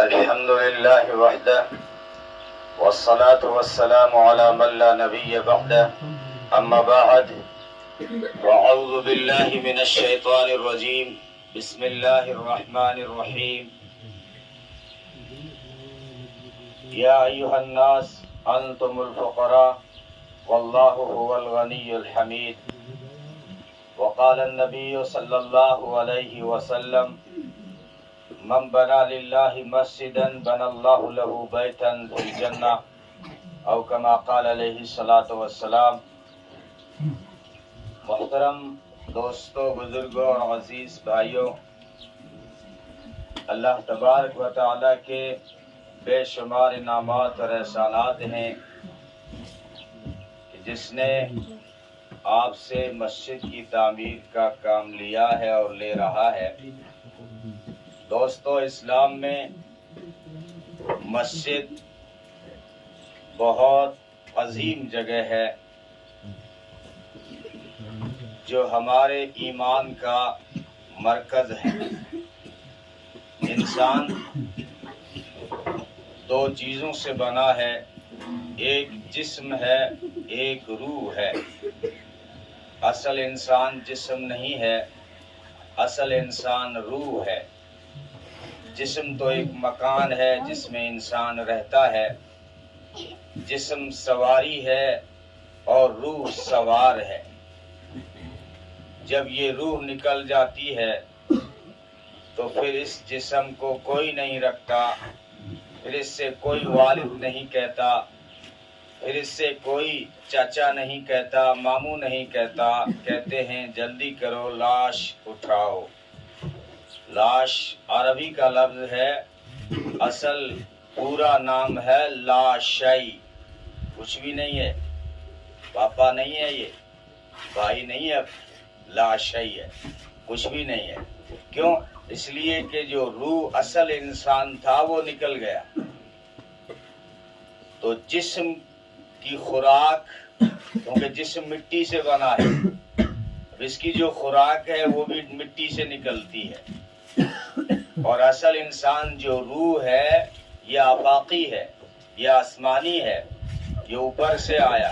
الحمد لله وحده والصلاة والسلام على من لا نبي بعده أما بعد وأعوذ بالله من الشيطان الرجيم بسم الله الرحمن الرحيم يا أيها الناس أنتم الفقراء والله هو الغني الحميد وقال النبي صلى الله عليه وسلم من بنى لله مسجدا بنى الله له بيتا في الجنة او كما قال علیہ الصلوۃ والسلام۔ محترم دوستوں، بزرگوں اور عزیز بھائیوں، اللہ تبارک و تعالیٰ کے بے شمار انعامات اور احسانات ہیں کہ جس نے آپ سے مسجد کی تعمیر کا کام لیا ہے اور لے رہا ہے۔ دوستو، اسلام میں مسجد بہت عظیم جگہ ہے جو ہمارے ایمان کا مرکز ہے۔ انسان دو چیزوں سے بنا ہے، ایک جسم ہے، ایک روح ہے۔ اصل انسان جسم نہیں ہے، اصل انسان روح ہے۔ جسم تو ایک مکان ہے جس میں انسان رہتا ہے، جسم سواری ہے اور روح سوار ہے۔ جب یہ روح نکل جاتی ہے تو پھر اس جسم کو کوئی نہیں رکھتا، پھر اس سے کوئی والد نہیں کہتا، پھر اس سے کوئی چاچا نہیں کہتا، ماموں نہیں کہتا، کہتے ہیں جلدی کرو لاش اٹھاؤ۔ لاش عربی کا لفظ ہے، اصل پورا نام ہے لاشئی۔ کچھ بھی نہیں ہے، پاپا نہیں ہے، یہ بھائی نہیں ہے، لاشئی ہے، کچھ بھی نہیں ہے۔ کیوں؟ اس لیے کہ جو روح اصل انسان تھا وہ نکل گیا۔ تو جسم کی خوراک، کیونکہ جسم مٹی سے بنا ہے، اب اس کی جو خوراک ہے وہ بھی مٹی سے نکلتی ہے، اور اصل انسان جو روح ہے یہ آفاقی ہے، یہ آسمانی ہے، یہ اوپر سے آیا۔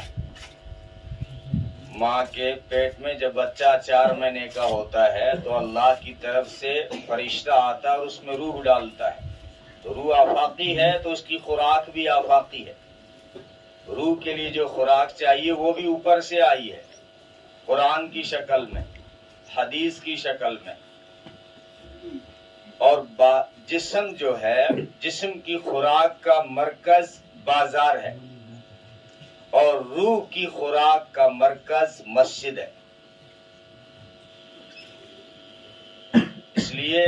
ماں کے پیٹ میں جب بچہ 4 مہینے کا ہوتا ہے تو اللہ کی طرف سے فرشتہ آتا ہے اور اس میں روح ڈالتا ہے، تو روح آفاقی ہے تو اس کی خوراک بھی آفاقی ہے۔ روح کے لیے جو خوراک چاہیے وہ بھی اوپر سے آئی ہے، قرآن کی شکل میں، حدیث کی شکل میں۔ اور جسم جو ہے، جسم کی خوراک کا مرکز بازار ہے اور روح کی خوراک کا مرکز مسجد ہے۔ اس لیے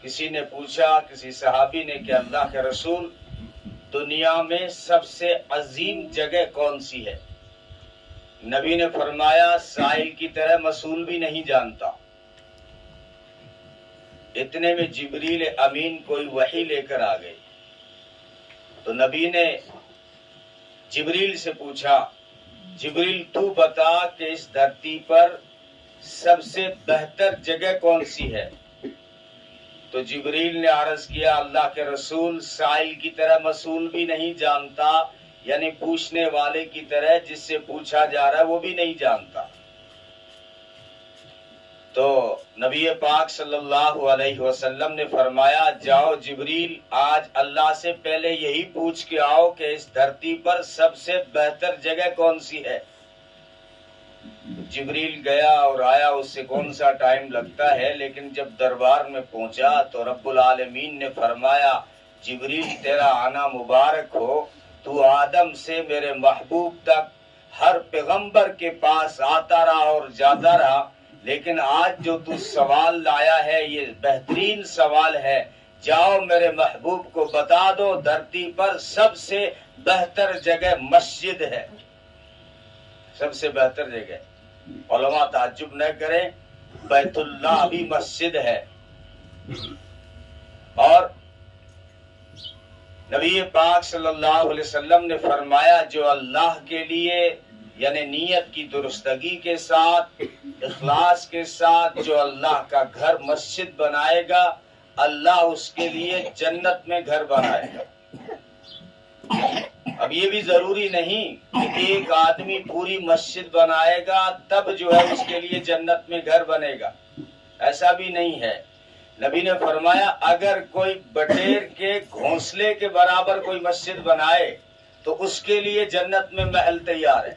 کسی نے پوچھا، کسی صحابی نے، کہ اللہ کے رسول، دنیا میں سب سے عظیم جگہ کون سی ہے؟ نبی نے فرمایا، سائل کی طرح مسئول بھی نہیں جانتا۔ اتنے میں جبریل امین کوئی وحی لے کر آ گئی، تو نبی نے جبریل سے پوچھا، جبریل تو بتا کہ اس دھرتی پر سب سے بہتر جگہ کون سی ہے؟ تو جبریل نے عرض کیا، اللہ کے رسول، سائل کی طرح مسئول بھی نہیں جانتا، یعنی پوچھنے والے کی طرح جس سے پوچھا جا رہا ہے وہ بھی نہیں جانتا۔ تو نبی پاک صلی اللہ علیہ وسلم نے فرمایا، جاؤ جبریل، آج اللہ سے پہلے یہی پوچھ کے آؤ کہ اس دھرتی پر سب سے بہتر جگہ کون سی ہے۔ جبریل گیا اور آیا، اس سے کون سا ٹائم لگتا ہے، لیکن جب دربار میں پہنچا تو رب العالمین نے فرمایا، جبریل تیرا آنا مبارک ہو، تو آدم سے میرے محبوب تک ہر پیغمبر کے پاس آتا رہا اور جاتا رہا، لیکن آج جو تو سوال لایا ہے یہ بہترین سوال ہے۔ جاؤ میرے محبوب کو بتا دو، دھرتی پر سب سے بہتر جگہ مسجد ہے، سب سے بہتر جگہ۔ علماء تعجب نہ کریں، بیت اللہ بھی مسجد ہے۔ اور نبی پاک صلی اللہ علیہ وسلم نے فرمایا، جو اللہ کے لیے، یعنی نیت کی درستگی کے ساتھ، اخلاص کے ساتھ جو اللہ کا گھر مسجد بنائے گا، اللہ اس کے لیے جنت میں گھر بنائے گا۔ اب یہ بھی ضروری نہیں کہ ایک آدمی پوری مسجد بنائے گا تب جو ہے اس کے لیے جنت میں گھر بنے گا، ایسا بھی نہیں ہے۔ نبی نے فرمایا اگر کوئی بٹیر کے گھونسلے کے برابر کوئی مسجد بنائے تو اس کے لیے جنت میں محل تیار ہے۔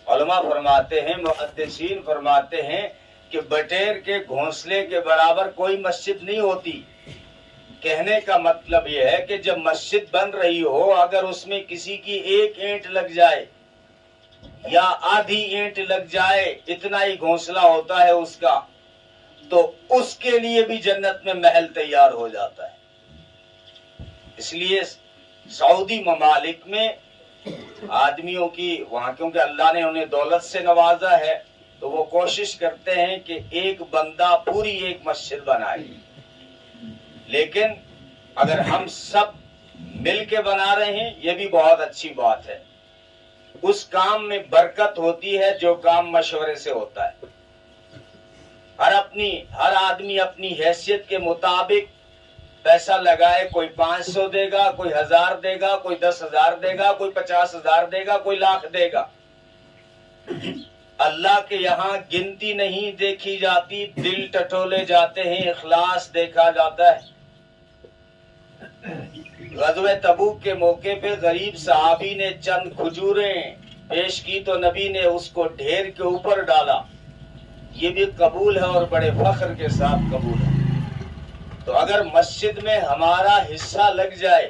علماء فرماتے ہیں، محدثین فرماتے ہیں کہ بٹیر کے گھونسلے کے برابر کوئی مسجد نہیں ہوتی۔ کہنے کا مطلب یہ ہے کہ جب مسجد بن رہی ہو، اگر اس میں کسی کی ایک اینٹ لگ جائے یا آدھی اینٹ لگ جائے، اتنا ہی گھونسلہ ہوتا ہے اس کا، تو اس کے لیے بھی جنت میں محل تیار ہو جاتا ہے۔ اس لیے سعودی ممالک میں آدمیوں کی وہاں، کیونکہ اللہ نے انہیں دولت سے نوازا ہے، تو وہ کوشش کرتے ہیں کہ ایک بندہ پوری ایک مسجد بنائے۔ لیکن اگر ہم سب مل کے بنا رہے ہیں یہ بھی بہت اچھی بات ہے۔ اس کام میں برکت ہوتی ہے جو کام مشورے سے ہوتا ہے۔ ہر آدمی اپنی حیثیت کے مطابق پیسہ لگائے، کوئی 500 دے گا، کوئی 1000 دے گا، کوئی 10,000 دے گا، کوئی 50,000 دے گا، کوئی لاکھ دے گا۔ اللہ کے یہاں گنتی نہیں دیکھی جاتی، دل ٹٹولے جاتے ہیں، اخلاص دیکھا جاتا ہے۔ غزوہ تبوک کے موقع پہ غریب صحابی نے چند کھجوریں پیش کی تو نبی نے اس کو ڈھیر کے اوپر ڈالا۔ یہ بھی قبول ہے اور بڑے فخر کے ساتھ قبول ہے۔ تو اگر مسجد میں ہمارا حصہ لگ جائے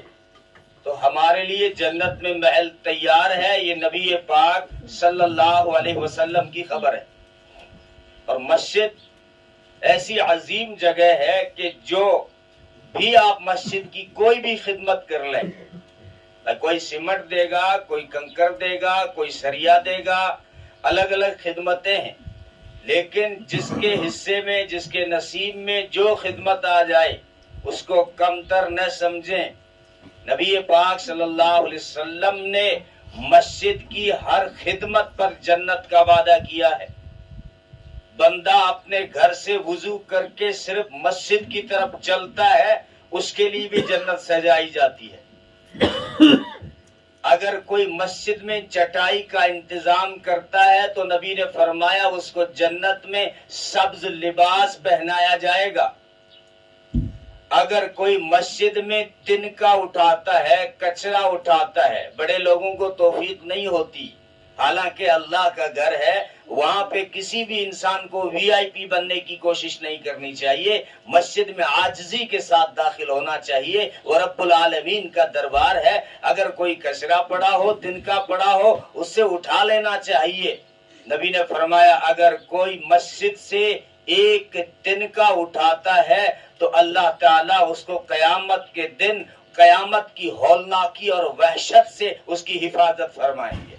تو ہمارے لیے جنت میں محل تیار ہے۔ یہ نبی پاک صلی اللہ علیہ وسلم کی خبر ہے۔ اور مسجد ایسی عظیم جگہ ہے کہ جو بھی آپ مسجد کی کوئی بھی خدمت کر لیں، کوئی سیمنٹ دے گا، کوئی کنکر دے گا، کوئی سریا دے گا، الگ الگ خدمتیں ہیں، لیکن جس کے حصے میں، جس کے نصیب میں جو خدمت آ جائے اس کو کم تر نہ سمجھیں۔ نبی پاک صلی اللہ علیہ وسلم نے مسجد کی ہر خدمت پر جنت کا وعدہ کیا ہے۔ بندہ اپنے گھر سے وضو کر کے صرف مسجد کی طرف چلتا ہے، اس کے لیے بھی جنت سجائی جاتی ہے۔ اگر کوئی مسجد میں چٹائی کا انتظام کرتا ہے تو نبی نے فرمایا اس کو جنت میں سبز لباس پہنایا جائے گا۔ اگر کوئی مسجد میں تنکا اٹھاتا ہے، کچرا اٹھاتا ہے، بڑے لوگوں کو توفیق نہیں ہوتی، حالانکہ اللہ کا گھر ہے، وہاں پہ کسی بھی انسان کو وی آئی پی بننے کی کوشش نہیں کرنی چاہیے۔ مسجد میں عاجزی کے ساتھ داخل ہونا چاہیے، وہ رب العالمین کا دربار ہے۔ اگر کوئی کچرا پڑا ہو، تنکا پڑا ہو، اس سے اٹھا لینا چاہیے۔ نبی نے فرمایا اگر کوئی مسجد سے ایک تنکا اٹھاتا ہے تو اللہ تعالیٰ اس کو قیامت کے دن قیامت کی ہولناکی اور وحشت سے اس کی حفاظت فرمائیں گے۔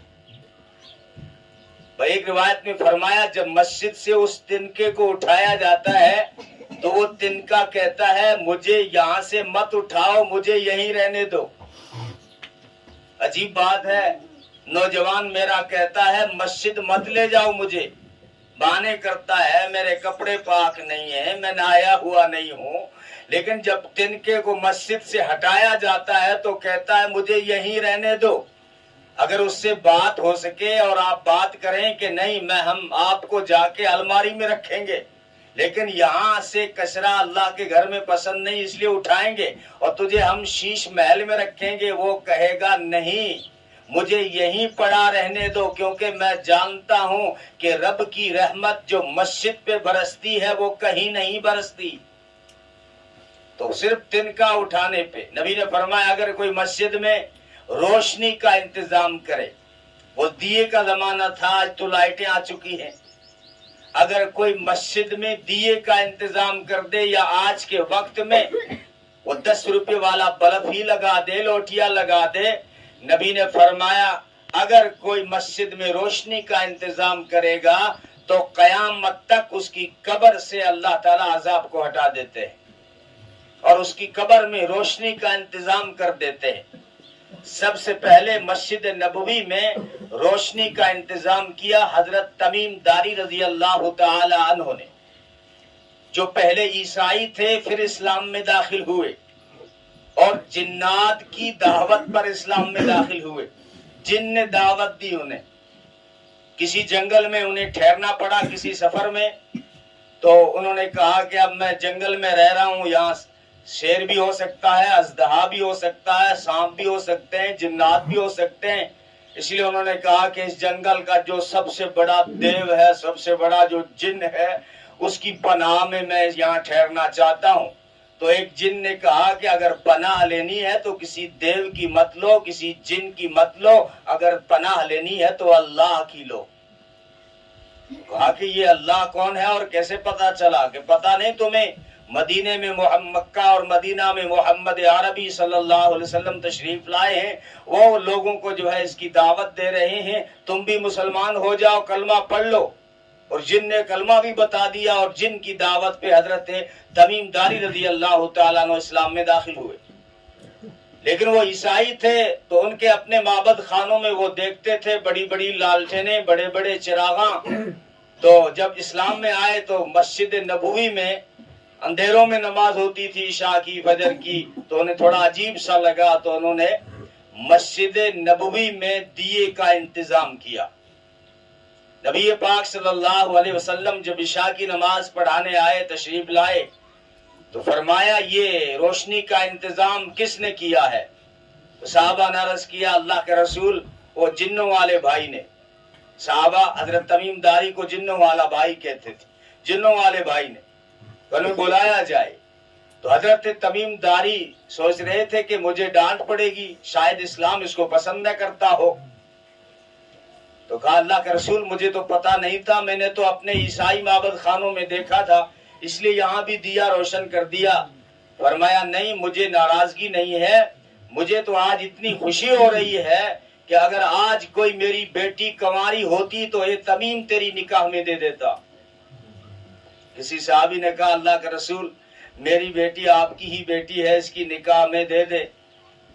ایک روایت میں فرمایا جب مسجد سے اس تنکے کو اٹھایا جاتا ہے تو وہ تنکا کہتا ہے مجھے یہاں سے مت اٹھاؤ، مجھے یہیں رہنے دو۔ عجیب بات ہے، نوجوان میرا کہتا ہے مسجد مت لے جاؤ مجھے، بہانے کرتا ہے میرے کپڑے پاک نہیں ہیں، میں نہایا ہوا نہیں ہوں، لیکن جب تنکے کو مسجد سے ہٹایا جاتا ہے تو کہتا ہے مجھے یہیں رہنے دو۔ اگر اس سے بات ہو سکے اور آپ بات کریں کہ نہیں میں ہم آپ کو جا کے الماری میں رکھیں گے، لیکن یہاں سے کچرا اللہ کے گھر میں پسند نہیں اس لیے اٹھائیں گے، اور تجھے ہم شیش محل میں رکھیں گے، وہ کہے گا نہیں مجھے یہیں پڑا رہنے دو، کیونکہ میں جانتا ہوں کہ رب کی رحمت جو مسجد پہ برستی ہے وہ کہیں نہیں برستی۔ تو صرف تنکا اٹھانے پہ نبی نے فرمایا اگر کوئی مسجد میں روشنی کا انتظام کرے، وہ دیے کا زمانہ تھا، آج تو لائٹیں آ چکی ہیں، اگر کوئی مسجد میں دیے کا انتظام کر دے یا آج کے وقت میں وہ 10 روپے والا بلب ہی لگا دے، لوٹیا لگا دے، نبی نے فرمایا اگر کوئی مسجد میں روشنی کا انتظام کرے گا تو قیامت تک اس کی قبر سے اللہ تعالیٰ عذاب کو ہٹا دیتے ہیں اور اس کی قبر میں روشنی کا انتظام کر دیتے ہیں۔ سب سے پہلے مسجد نبوی میں روشنی کا انتظام کیا حضرت تمیم داری رضی اللہ تعالی عنہ نے۔ جو پہلے عیسائی تھے پھر اسلام میں داخل ہوئے اور جنات کی دعوت پر اسلام میں داخل ہوئے. جن نے دعوت دی انہیں. کسی جنگل میں انہیں ٹھہرنا پڑا کسی سفر میں، تو انہوں نے کہا کہ اب میں جنگل میں رہ رہا ہوں، یہاں شیر بھی ہو سکتا ہے، اژدہا بھی ہو سکتا ہے، سانپ بھی ہو سکتے ہیں، جنات بھی ہو سکتے ہیں. اس لیے انہوں نے کہا کہ اس جنگل کا جو سب سے بڑا دیو ہے، سب سے بڑا جو جن ہے، اس کی پناہ میں یہاں ٹھہرنا چاہتا ہوں. تو ایک جن نے کہا کہ اگر پناہ لینی ہے تو کسی دیو کی مت لو، کسی جن کی مت لو، اگر پناہ لینی ہے تو اللہ کی لو. کہا کہ یہ اللہ کون ہے اور کیسے پتا چلا؟ کہ پتا نہیں تمہیں؟ مدینے میں مکہ اور مدینہ میں محمد عربی صلی اللہ علیہ وسلم تشریف لائے ہیں، وہ لوگوں کو جو ہے اس کی دعوت دے رہے ہیں، تم بھی مسلمان ہو جاؤ، کلمہ پڑھ لو. اور جن نے کلمہ بھی بتا دیا اور جن کی دعوت پہ حضرت تمیم داری رضی اللہ تعالیٰ عنہ اسلام میں داخل ہوئے. لیکن وہ عیسائی تھے تو ان کے اپنے معبد خانوں میں وہ دیکھتے تھے بڑی بڑی لالٹینیں، بڑے بڑے چراغاں. تو جب اسلام میں آئے تو مسجد نبوی میں اندھیروں میں نماز ہوتی تھی عشاء کی، فجر کی، تو انہیں تھوڑا عجیب سا لگا، تو انہوں نے مسجد نبوی میں دیے کا انتظام کیا. نبی پاک صلی اللہ علیہ وسلم جب عشاء کی نماز پڑھانے آئے، تشریف لائے، تو فرمایا یہ روشنی کا انتظام کس نے کیا ہے؟ صحابہ نے عرض کیا اللہ کے رسول وہ جنوں والے بھائی نے. صحابہ حضرت تمیم داری کو جنوں والا بھائی کہتے تھے، جنوں والے بھائی نے. انہیں بلایا جائے تو حضرت تمیم داری سوچ رہے تھے کہ مجھے ڈانٹ پڑے گی، شاید اسلام اس کو پسند نہ کرتا ہو. تو کہا اللہ کے رسول مجھے تو پتا نہیں تھا، میں نے تو اپنے عیسائی معبد خانوں میں دیکھا تھا، اس لیے یہاں بھی دیا روشن کر دیا. فرمایا نہیں، مجھے ناراضگی نہیں ہے، مجھے تو آج اتنی خوشی ہو رہی ہے کہ اگر آج کوئی میری بیٹی کنواری ہوتی تو یہ تمیم تیری نکاح میں دے دیتا. کسی صحابی نے کہا اللہ کے رسول میری بیٹی آپ کی ہی بیٹی ہے، اس کی نکاح میں دے دے.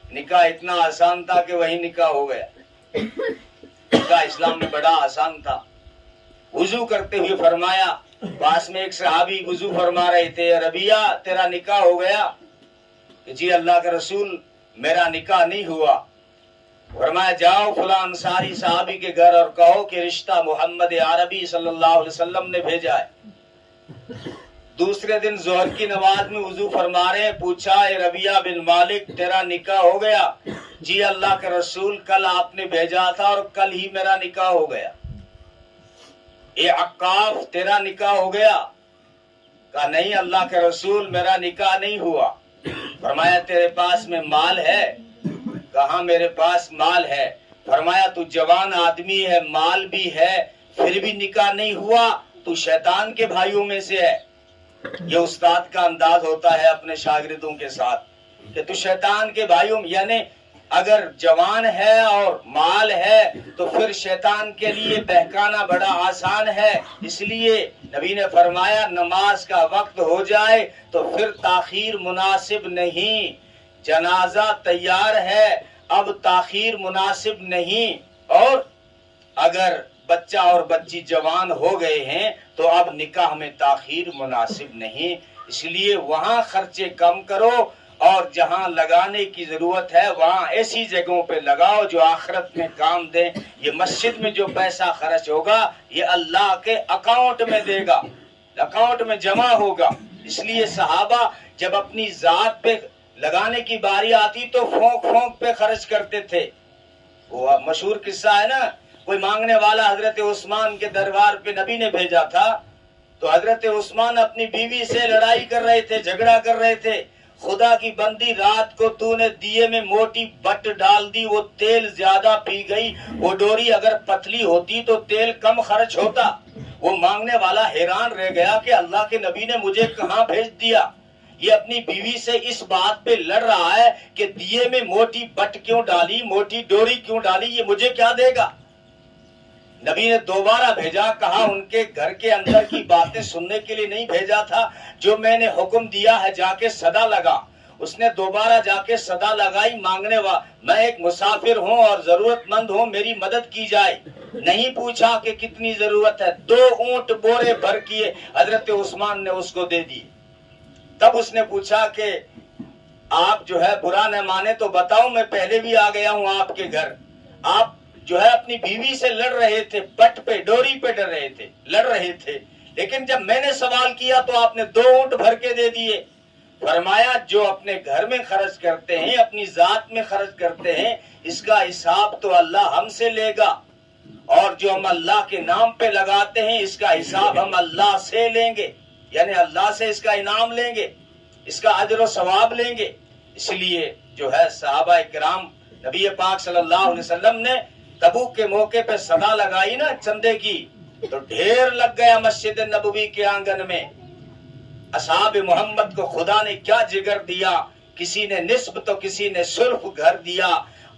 نکاح اتنا آسان تھا کہ وہی نکاح ہو گیا. نکاح اسلام میں بڑا آسان تھا. وضو کرتے ہوئے فرمایا، پاس میں ایک صحابی وضو فرما رہے تھے، ربیہ تیرا نکاح ہو گیا؟ کہ جی اللہ کے رسول میرا نکاح نہیں ہوا. فرمایا جاؤ فلاں انصاری صحابی کے گھر اور کہو کہ رشتہ محمد عربی صلی اللہ علیہ وسلم نے بھیجا ہے. دوسرے دن ظہر کی نماز میں وضو فرما رہے ہیں، پوچھا اے ربیہ بن مالک تیرا نکاح ہو گیا؟ جی اللہ کے رسول کل آپ نے بھیجا تھا اور کل ہی میرا نکاح ہو گیا. اے عقاف تیرا نکاح ہو گیا؟ کہا نہیں اللہ کے رسول میرا نکاح نہیں ہوا. فرمایا تیرے پاس میں مال ہے؟ کہاں میرے پاس مال ہے. فرمایا تو جوان آدمی ہے، مال بھی ہے، پھر بھی نکاح نہیں ہوا، تو شیطان کے بھائیوں میں سے ہے. یہ استاد کا انداز ہوتا ہے اپنے شاگردوں کے ساتھ کہ تو شیطان کے بھائیوں، یعنی اگر جوان ہے اور مال ہے تو پھر شیطان کے لیے بہکانا بڑا آسان ہے. اس لیے نبی نے فرمایا نماز کا وقت ہو جائے تو پھر تاخیر مناسب نہیں. جنازہ تیار ہے، اب تاخیر مناسب نہیں. اور اگر بچہ اور بچی جوان ہو گئے ہیں تو اب نکاح میں تاخیر مناسب نہیں. اس لیے وہاں خرچے کم کرو اور جہاں لگانے کی ضرورت ہے وہاں ایسی جگہوں پہ لگاؤ جو آخرت میں کام دیں. یہ مسجد میں جو پیسہ خرچ ہوگا یہ اللہ کے اکاؤنٹ میں دے گا، اکاؤنٹ میں جمع ہوگا. اس لیے صحابہ جب اپنی ذات پہ لگانے کی باری آتی تو پھونک پھونک پہ خرچ کرتے تھے. وہ مشہور قصہ ہے نا، کوئی مانگنے والا حضرت عثمان کے دربار پہ نبی نے بھیجا تھا، تو حضرت عثمان اپنی بیوی سے لڑائی کر رہے تھے، جھگڑا کر رہے تھے. خدا کی بندی رات کو تو نے دیے میں موٹی بٹ ڈال دی، وہ تیل زیادہ پی گئی. وہ ڈوری اگر پتلی ہوتی تو تیل کم خرچ ہوتا. وہ مانگنے والا حیران رہ گیا کہ اللہ کے نبی نے مجھے کہاں بھیج دیا. یہ اپنی بیوی سے اس بات پہ لڑ رہا ہے کہ دیے میں موٹی بٹ کیوں ڈالی، موٹی ڈوری کیوں ڈالی، یہ مجھے کیا دے گا. نبی نے دوبارہ بھیجا، کہا ان کے گھر کے اندر کی باتیں سننے کے لیے نہیں بھیجا تھا، جو میں نے حکم دیا ہے جا کے صدا لگا. اس نے دوبارہ جا کے صدا لگائی مانگنے میں ایک مسافر ہوں اور ضرورت مند ہوں، میری مدد کی جائے۔ نہیں پوچھا کہ کتنی ضرورت ہے، 2 اونٹ بورے بھر کیے حضرت عثمان نے اس کو دے دی۔ تب اس نے پوچھا کہ آپ جو ہے برا نہ مانے تو بتاؤ، میں پہلے بھی آ گیا ہوں آپ کے گھر، آپ جو ہے اپنی بیوی سے لڑ رہے تھے، پٹ پہ ڈوری پہ لڑ رہے تھے، لیکن جب میں نے سوال کیا تو آپ نے 2 اونٹ بھر کے دے دیے۔ فرمایا جو اپنے گھر میں خرچ کرتے ہیں، اپنی ذات میں خرچ کرتے ہیں، اس کا حساب تو اللہ ہم سے لے گا، اور جو ہم اللہ کے نام پہ لگاتے ہیں اس کا حساب ہم اللہ سے لیں گے، یعنی اللہ سے اس کا انعام لیں گے، اس کا اجر و ثواب لیں گے۔ اس لیے جو ہے صحابہ کرام نبی پاک صلی اللہ علیہ وسلم نے تبوک کے موقع پہ صدا لگائی نا چندے کی، تو ڈھیر لگ گیا مسجد نبوی کے آنگن میں۔ اصحاب محمد کو خدا نے کیا جگر دیا، کسی نے نصف تو کسی نے سلف گھر دیا،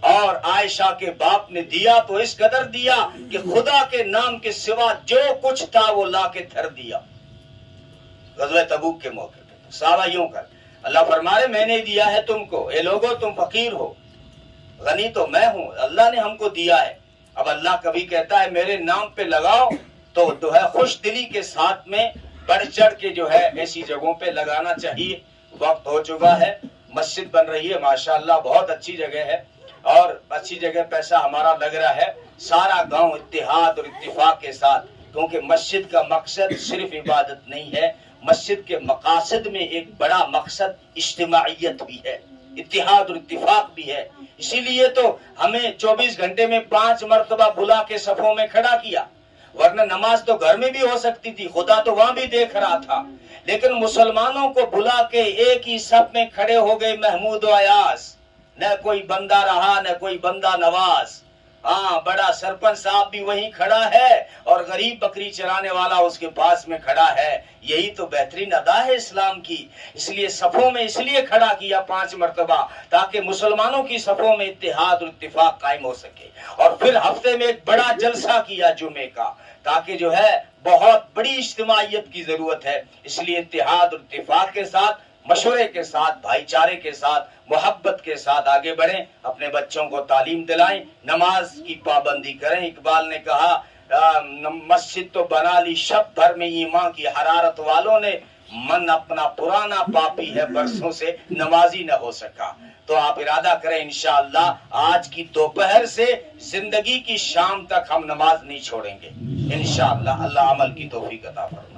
اور عائشہ کے باپ نے دیا تو اس قدر دیا کہ خدا کے نام کے سوا جو کچھ تھا وہ لا کے دھر دیا غزوہ تبوک کے موقع پہ۔ صحابہ یوں کر اللہ فرمائے میں نے دیا ہے تم کو، اے لوگو تم فقیر ہو، غنی تو میں ہوں، اللہ نے ہم کو دیا ہے۔ اب اللہ کبھی کہتا ہے میرے نام پہ لگاؤ تو جو ہے خوش دلی کے ساتھ میں بڑھ چڑھ کے جو ہے ایسی جگہوں پہ لگانا چاہیے۔ وقت ہو چکا ہے، مسجد بن رہی ہے ماشاءاللہ، بہت اچھی جگہ ہے اور اچھی جگہ پیسہ ہمارا لگ رہا ہے، سارا گاؤں اتحاد اور اتفاق کے ساتھ، کیونکہ مسجد کا مقصد صرف عبادت نہیں ہے، مسجد کے مقاصد میں ایک بڑا مقصد اجتماعیت بھی ہے، اتحاد اور اتفاق بھی ہے۔ اسی لیے تو ہمیں 24 گھنٹے میں 5 مرتبہ بلا کے صفوں میں کھڑا کیا، ورنہ نماز تو گھر میں بھی ہو سکتی تھی، خدا تو وہاں بھی دیکھ رہا تھا، لیکن مسلمانوں کو بلا کے ایک ہی صف میں کھڑے ہو گئے محمود و ایاز، نہ کوئی بندہ رہا نہ کوئی بندہ نواز۔ ہاں بڑا سرپنچ صاحب بھی وہیں کھڑا ہے اور غریب بکری چرانے والا اس کے پاس میں کھڑا ہے، یہی تو بہترین ادا ہے اسلام کی۔ اس لیے صفوں میں اس لیے کھڑا کیا 5 مرتبہ تاکہ مسلمانوں کی صفوں میں اتحاد اور اتفاق قائم ہو سکے، اور پھر ہفتے میں ایک بڑا جلسہ کیا جمعے کا، تاکہ جو ہے بہت بڑی اجتماعیت کی ضرورت ہے۔ اس لیے اتحاد اور اتفاق کے ساتھ، مشورے کے ساتھ، بھائی چارے کے ساتھ، محبت کے ساتھ آگے بڑھیں، اپنے بچوں کو تعلیم دلائیں، نماز کی پابندی کریں۔ اقبال نے کہا مسجد تو بنا لی شب بھر میں ایمان کی حرارت والوں نے، من اپنا پرانا پاپی ہے برسوں سے نمازی نہ ہو سکا۔ تو آپ ارادہ کریں انشاءاللہ آج کی دوپہر سے زندگی کی شام تک ہم نماز نہیں چھوڑیں گے انشاءاللہ۔ اللہ عمل کی توفیق عطا فرمائے۔